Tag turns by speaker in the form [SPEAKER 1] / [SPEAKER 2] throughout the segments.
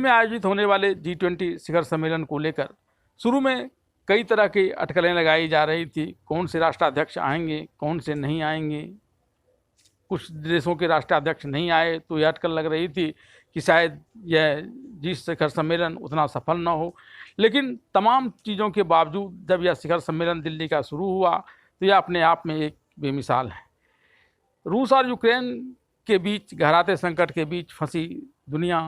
[SPEAKER 1] में आयोजित होने वाले G20 शिखर सम्मेलन को लेकर शुरू में कई तरह की अटकलें लगाई जा रही थी। कौन से राष्ट्राध्यक्ष आएंगे, कौन से नहीं आएंगे। कुछ देशों के राष्ट्राध्यक्ष नहीं आए तो यह अटकल लग रही थी कि शायद यह G शिखर सम्मेलन उतना सफल न हो। लेकिन तमाम चीज़ों के बावजूद जब यह शिखर सम्मेलन दिल्ली का शुरू हुआ तो यह अपने आप में एक बेमिसाल है। रूस और यूक्रेन के बीच गहराते संकट के बीच फंसी दुनिया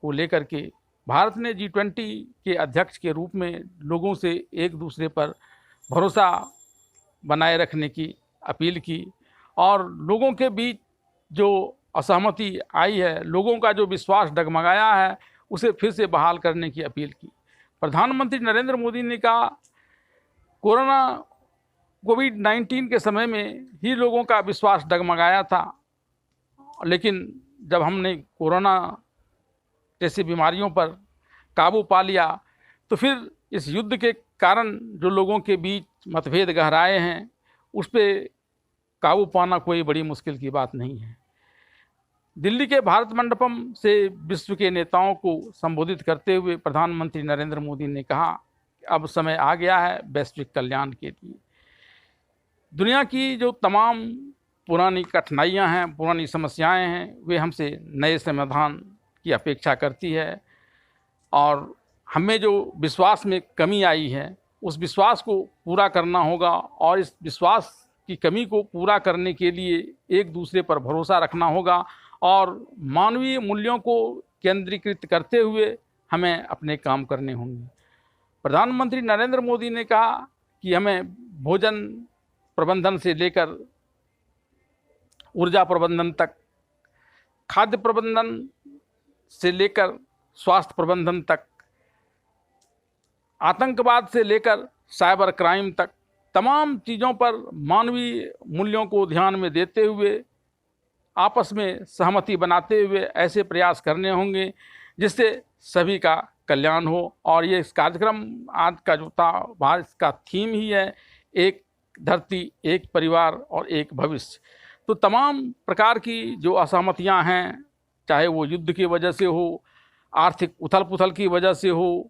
[SPEAKER 1] को लेकर के भारत ने G20 के अध्यक्ष के रूप में लोगों से एक दूसरे पर भरोसा बनाए रखने की अपील की और लोगों के बीच जो असहमति आई है, लोगों का जो विश्वास डगमगाया है, उसे फिर से बहाल करने की अपील की। प्रधानमंत्री नरेंद्र मोदी ने कहा कोविड-19 के समय में ही लोगों का विश्वास डगमगाया था, लेकिन जब हमने कोरोना जैसी बीमारियों पर काबू पा लिया तो फिर इस युद्ध के कारण जो लोगों के बीच मतभेद गहराए हैं उस पर काबू पाना कोई बड़ी मुश्किल की बात नहीं है। दिल्ली के भारत मंडपम से विश्व के नेताओं को संबोधित करते हुए प्रधानमंत्री नरेंद्र मोदी ने कहा कि अब समय आ गया है वैश्विक कल्याण के लिए। दुनिया की जो तमाम पुरानी कठिनाइयां हैं, पुरानी समस्याएं हैं, वे हमसे नए समाधान की अपेक्षा करती है और हमें जो विश्वास में कमी आई है उस विश्वास को पूरा करना होगा और इस विश्वास की कमी को पूरा करने के लिए एक दूसरे पर भरोसा रखना होगा और मानवीय मूल्यों को केंद्रीकृत करते हुए हमें अपने काम करने होंगे। प्रधानमंत्री नरेंद्र मोदी ने कहा कि हमें भोजन प्रबंधन से लेकर ऊर्जा प्रबंधन तक, खाद्य प्रबंधन से लेकर स्वास्थ्य प्रबंधन तक, आतंकवाद से लेकर साइबर क्राइम तक, तमाम चीज़ों पर मानवीय मूल्यों को ध्यान में देते हुए आपस में सहमति बनाते हुए ऐसे प्रयास करने होंगे जिससे सभी का कल्याण हो। और ये इस कार्यक्रम आज का जो था भारत का थीम ही है एक धरती, एक परिवार और एक भविष्य। तो तमाम प्रकार की जो असहमतियां हैं, चाहे वो युद्ध की वजह से हो, आर्थिक उथल पुथल की वजह से हो,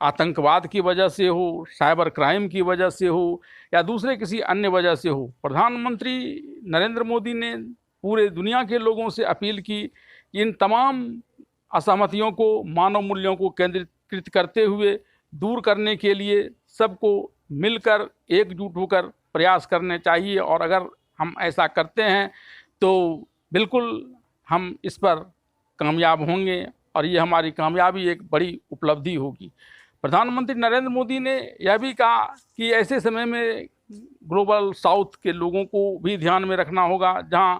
[SPEAKER 1] आतंकवाद की वजह से हो, साइबर क्राइम की वजह से हो या दूसरे किसी अन्य वजह से हो, प्रधानमंत्री नरेंद्र मोदी ने पूरे दुनिया के लोगों से अपील की कि इन तमाम असहमतियों को, मानव मूल्यों को केंद्रीकृत करते हुए दूर करने के लिए सबको मिलकर एकजुट होकर प्रयास करने चाहिए। और अगर हम ऐसा करते हैं तो बिल्कुल हम इस पर कामयाब होंगे और ये हमारी कामयाबी एक बड़ी उपलब्धि होगी। प्रधानमंत्री नरेंद्र मोदी ने यह भी कहा कि ऐसे समय में ग्लोबल साउथ के लोगों को भी ध्यान में रखना होगा, जहां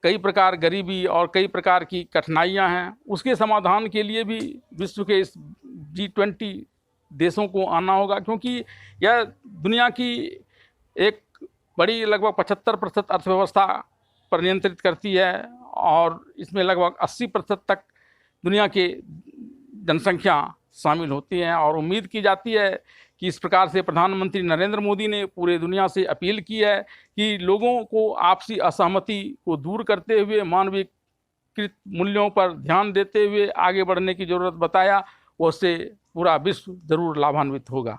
[SPEAKER 1] कई प्रकार गरीबी और कई प्रकार की कठिनाइयां हैं, उसके समाधान के लिए भी विश्व के इस G20 देशों को आना होगा, क्योंकि यह दुनिया की एक बड़ी लगभग 75% अर्थव्यवस्था पर नियंत्रित करती है और इसमें लगभग 80% तक दुनिया के जनसंख्या शामिल होती है। और उम्मीद की जाती है कि इस प्रकार से प्रधानमंत्री नरेंद्र मोदी ने पूरे दुनिया से अपील की है कि लोगों को आपसी असहमति को दूर करते हुए मानवीयकृत मूल्यों पर ध्यान देते हुए आगे बढ़ने की ज़रूरत बताया, उससे पूरा विश्व जरूर लाभान्वित होगा।